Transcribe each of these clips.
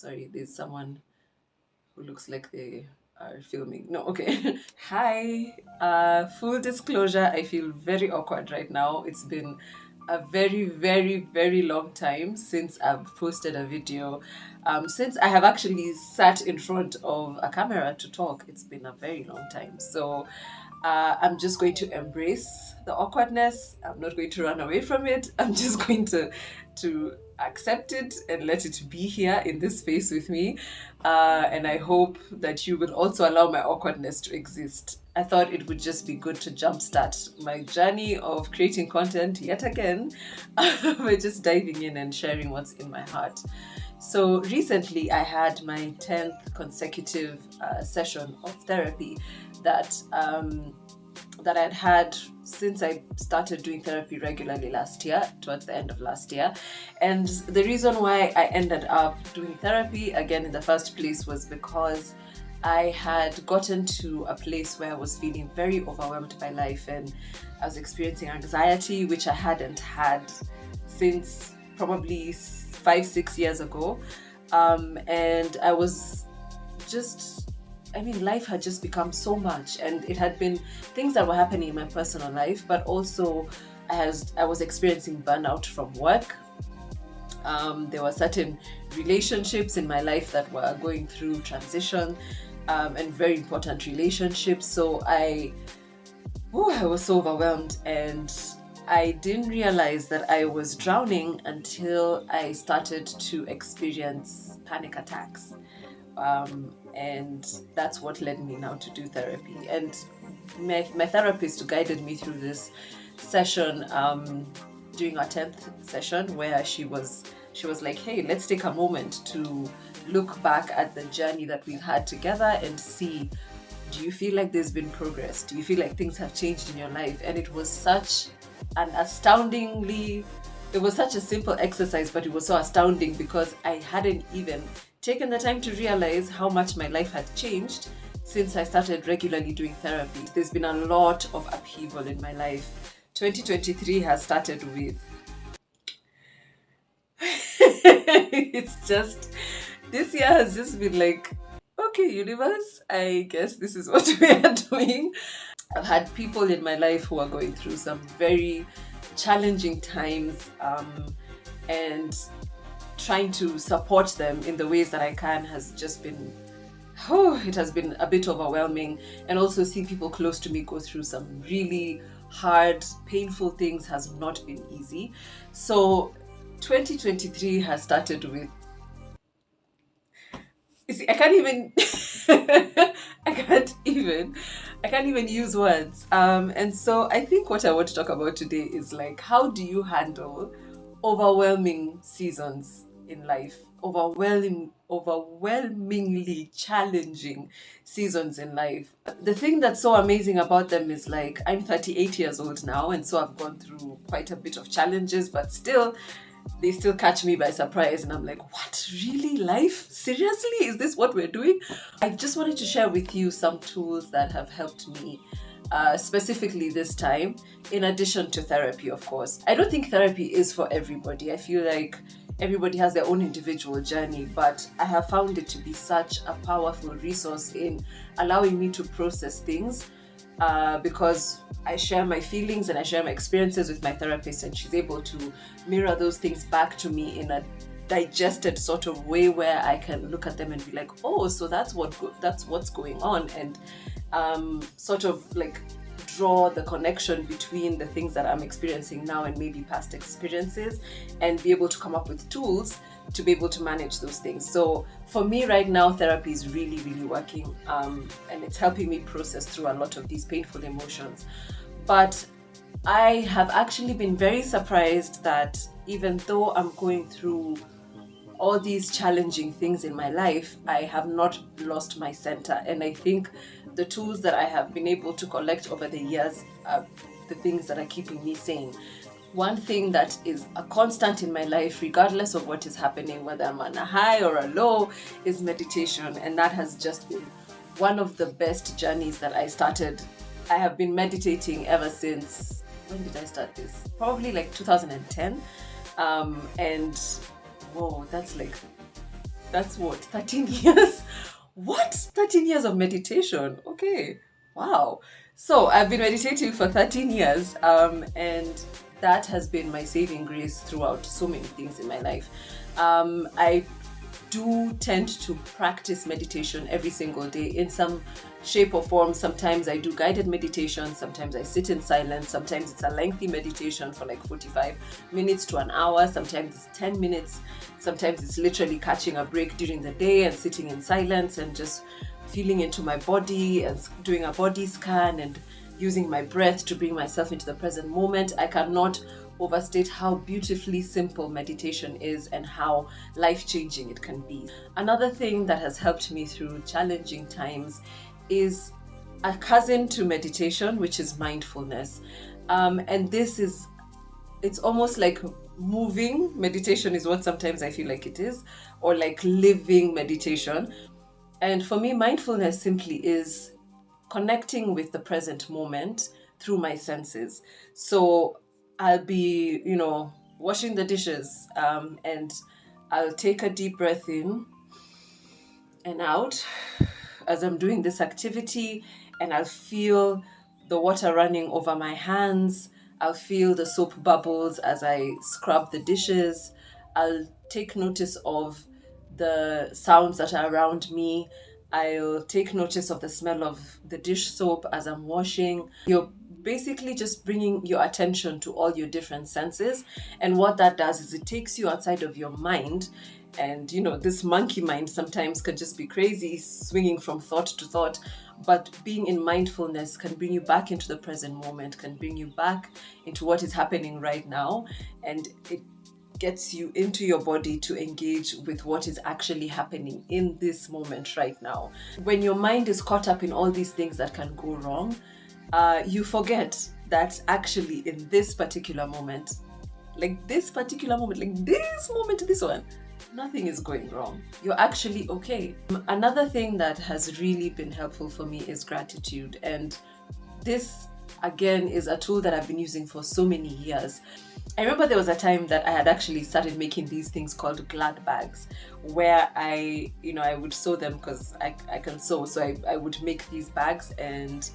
Sorry, there's someone who looks like they are filming. No, okay. Hi. Full disclosure, I feel very awkward right now. It's been a very, very, very long time since I've posted a video. Since I have actually sat in front of a camera to talk, it's been a very long time. So I'm just going to embrace the awkwardness. I'm not going to run away from it. I'm just going to accept it and let it be here in this space with me. And I hope that you will also allow my awkwardness to exist. I thought it would just be good to jumpstart my journey of creating content yet again by just diving in and sharing what's in my heart. So recently, I had my 10th consecutive session of therapy that that I'd had since I started doing therapy regularly last year, towards the end of last year. And the reason why I ended up doing therapy again in the first place was because I had gotten to a place where I was feeling very overwhelmed by life, and I was experiencing anxiety, which I hadn't had since probably 5-6 years ago. And I was just, life had just become so much, and it had been things that were happening in my personal life, but also I was experiencing burnout from work. There were certain relationships in my life that were going through transition, and very important relationships. So I was so overwhelmed, and I didn't realize that I was drowning until I started to experience panic attacks. And that's what led me now to do therapy. And my therapist guided me through this session during our 10th session, where she was like, hey, let's take a moment to look back at the journey that we've had together and see, do you feel like there's been progress? Do you feel like things have changed in your life? And it was such a simple exercise, but it was so astounding because I hadn't even taken the time to realize how much my life had changed since I started regularly doing therapy. There's been a lot of upheaval in my life. 2023 has started with this year has just been like, okay, universe, I guess this is what we are doing. I've had people in my life who are going through some very challenging times, and trying to support them in the ways that I can has just been, it has been a bit overwhelming. And also seeing people close to me go through some really hard, painful things has not been easy. So 2023 has started with, you see, I can't even use words. And so I think what I want to talk about today is like, how do you handle overwhelming seasons in life, overwhelmingly challenging seasons in life? The thing that's so amazing about them is, like, I'm 38 years old now, and so I've gone through quite a bit of challenges, but still, they still catch me by surprise, and I'm like, what, really? Life? Seriously? Is this what we're doing? I just wanted to share with you some tools that have helped me, specifically this time, in addition to therapy, of course. I don't think therapy is for everybody. I feel like everybody has their own individual journey, but I have found it to be such a powerful resource in allowing me to process things, because I share my feelings and I share my experiences with my therapist, and she's able to mirror those things back to me in a digested sort of way where I can look at them and be like, oh, so that's what's going on, and sort of like draw the connection between the things that I'm experiencing now and maybe past experiences, and be able to come up with tools to be able to manage those things. So for me right now, therapy is really, really working, and it's helping me process through a lot of these painful emotions. But I have actually been very surprised that even though I'm going through all these challenging things in my life, I have not lost my center. And I think the tools that I have been able to collect over the years are the things that are keeping me sane. One thing that is a constant in my life, regardless of what is happening, whether I'm on a high or a low, is meditation. And that has just been one of the best journeys that I started. I have been meditating ever since, when did I start this? Probably like 2010. And whoa, that's like That's what, 13 years? What? 13 years of meditation? Okay. Wow. So I've been meditating for 13 years, and that has been my saving grace throughout so many things in my life. I do tend to practice meditation every single day in some shape or form. Sometimes I do guided meditation, sometimes I sit in silence, sometimes it's a lengthy meditation for like 45 minutes to an hour, sometimes it's 10 minutes, sometimes it's literally catching a break during the day and sitting in silence and just feeling into my body and doing a body scan and using my breath to bring myself into the present moment. I cannot overstate how beautifully simple meditation is and how life-changing it can be. Another thing that has helped me through challenging times is a cousin to meditation, which is mindfulness. And it's almost like moving meditation is what sometimes I feel like it is, or like living meditation. And for me, mindfulness simply is connecting with the present moment through my senses. So I'll be, washing the dishes, and I'll take a deep breath in and out as I'm doing this activity, and I'll feel the water running over my hands. I'll feel the soap bubbles as I scrub the dishes. I'll take notice of the sounds that are around me. I'll take notice of the smell of the dish soap as I'm washing. You're basically just bringing your attention to all your different senses. And what that does is it takes you outside of your mind. And this monkey mind sometimes can just be crazy, swinging from thought to thought. But being in mindfulness can bring you back into the present moment, can bring you back into what is happening right now. And it gets you into your body to engage with what is actually happening in this moment right now. When your mind is caught up in all these things that can go wrong, you forget that actually in this particular moment, this moment, this one, nothing is going wrong. You're actually okay. Another thing that has really been helpful for me is gratitude. And this, again, is a tool that I've been using for so many years. I remember there was a time that I had actually started making these things called glad bags, where I would sew them because I can sew. So I would make these bags, and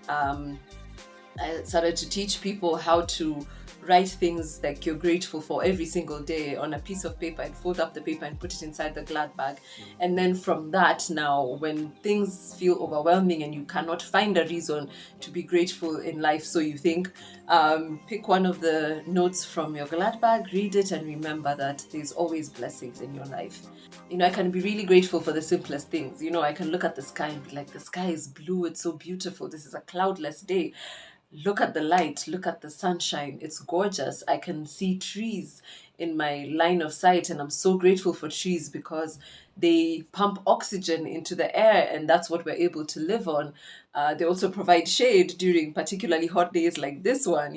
I started to teach people how to write things like you're grateful for every single day on a piece of paper, and fold up the paper and put it inside the glad bag. And then from that, now when things feel overwhelming and you cannot find a reason to be grateful in life, so you think, pick one of the notes from your glad bag, read it, and remember that there's always blessings in your life. I can be really grateful for the simplest things. I can look at the sky and be like, the sky is blue, it's so beautiful, this is a cloudless day. Look at the light, look at the sunshine, it's gorgeous. I can see trees in my line of sight, and I'm so grateful for trees because they pump oxygen into the air, and that's what we're able to live on. They also provide shade during particularly hot days like this one.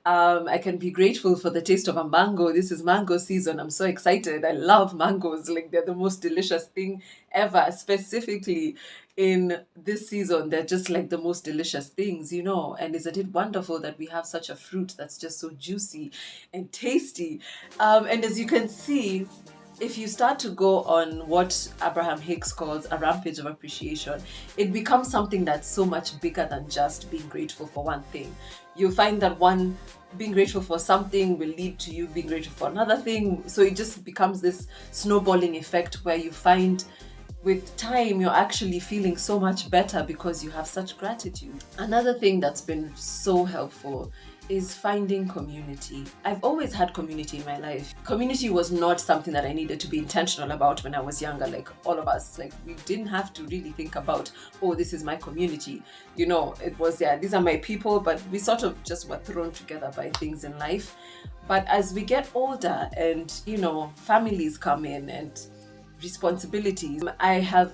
I can be grateful for the taste of a mango. This is mango season. I'm so excited. I love mangoes. Like, they're the most delicious thing ever, specifically in this season. They're just like the most delicious things. And isn't it wonderful that we have such a fruit that's just so juicy and tasty? And as you can see, if you start to go on what Abraham Hicks calls a rampage of appreciation, it becomes something that's so much bigger than just being grateful for one thing. You'll find that being grateful for something will lead to you being grateful for another thing. So it just becomes this snowballing effect where you find with time you're actually feeling so much better because you have such gratitude. Another thing that's been so helpful is finding community. I've always had community in my life. Community was not something that I needed to be intentional about when I was younger. Like all of us, we didn't have to really think about, oh, this is my community. It was, these are my people, but we sort of just were thrown together by things in life. But as we get older and, families come in and responsibilities, I have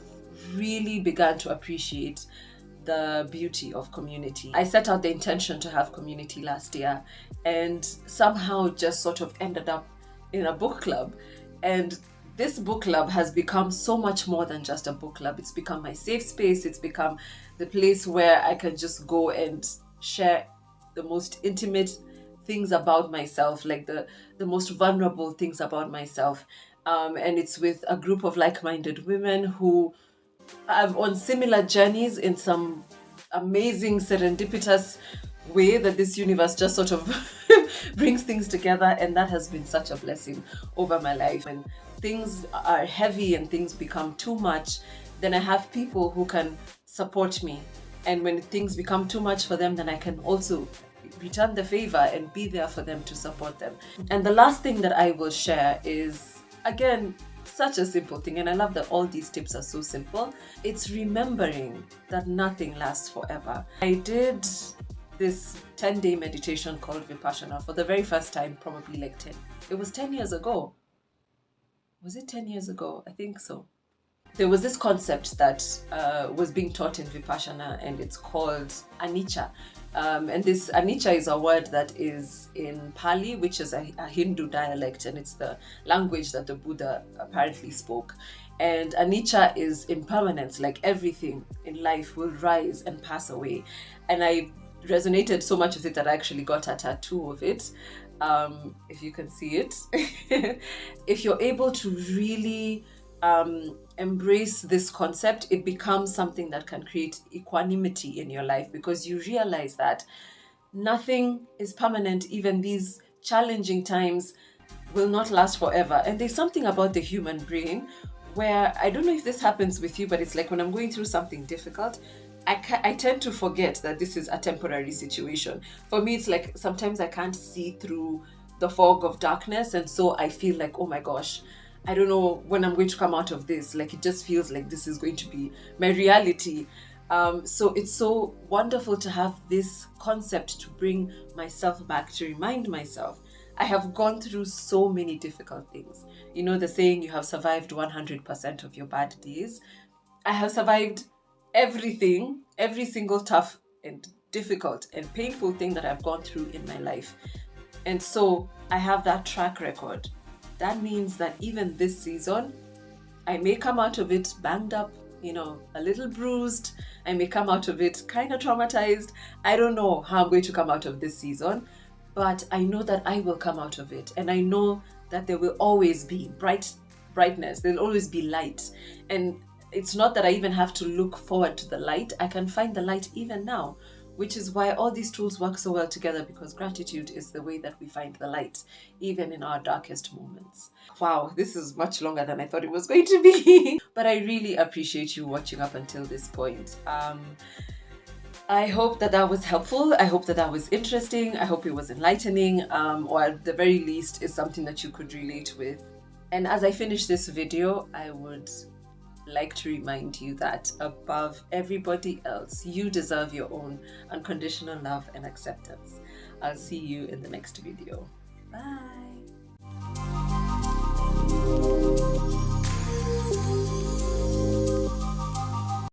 really begun to appreciate the beauty of community. I set out the intention to have community last year, and somehow just sort of ended up in a book club. And this book club has become so much more than just a book club. It's become my safe space. It's become the place where I can just go and share the most intimate things about myself, like the most vulnerable things about myself. And it's with a group of like-minded women who are on similar journeys in some amazing serendipitous way that this universe just sort of brings things together, and that has been such a blessing over my life. When things are heavy and things become too much, then I have people who can support me, and when things become too much for them, then I can also return the favor and be there for them to support them. And the last thing that I will share is, again, such a simple thing, and I love that all these tips are so simple. It's remembering that nothing lasts forever. I did this 10-day meditation called Vipassana for the very first time, probably like 10. It was 10 years ago. Was it 10 years ago? I think so. There was this concept that was being taught in Vipassana, and it's called anicca. And this anicca is a word that is in Pali, which is a Hindu dialect, and it's the language that the Buddha apparently spoke. And anicca is impermanence, like everything in life will rise and pass away. And I resonated so much with it that I actually got a tattoo of it. If you can see it. If you're able to really embrace this concept, it becomes something that can create equanimity in your life, because you realize that nothing is permanent. Even these challenging times will not last forever. And there's something about the human brain where, I don't know if this happens with you, but it's like when I'm going through something difficult, I tend to forget that this is a temporary situation. For me, it's like sometimes I can't see through the fog of darkness, and so I feel like, oh my gosh, I don't know when I'm going to come out of this. Like, it just feels like this is going to be my reality. So it's so wonderful to have this concept to bring myself back, to remind myself I have gone through so many difficult things. You know the saying, you have survived 100% of your bad days. I have survived everything, every single tough and difficult and painful thing that I've gone through in my life. And so I have that track record. That means that even this season, I may come out of it banged up, a little bruised. I may come out of it kind of traumatized. I don't know how I'm going to come out of this season, but I know that I will come out of it. And I know that there will always be brightness. There'll always be light. And it's not that I even have to look forward to the light. I can find the light even now, which is why all these tools work so well together, because gratitude is the way that we find the light, even in our darkest moments. Wow, this is much longer than I thought it was going to be. But I really appreciate you watching up until this point. I hope that was helpful. I hope that was interesting. I hope it was enlightening, or at the very least is something that you could relate with. And as I finish this video, I would like to remind you that above everybody else, you deserve your own unconditional love and acceptance. I'll see you in the next video. Bye.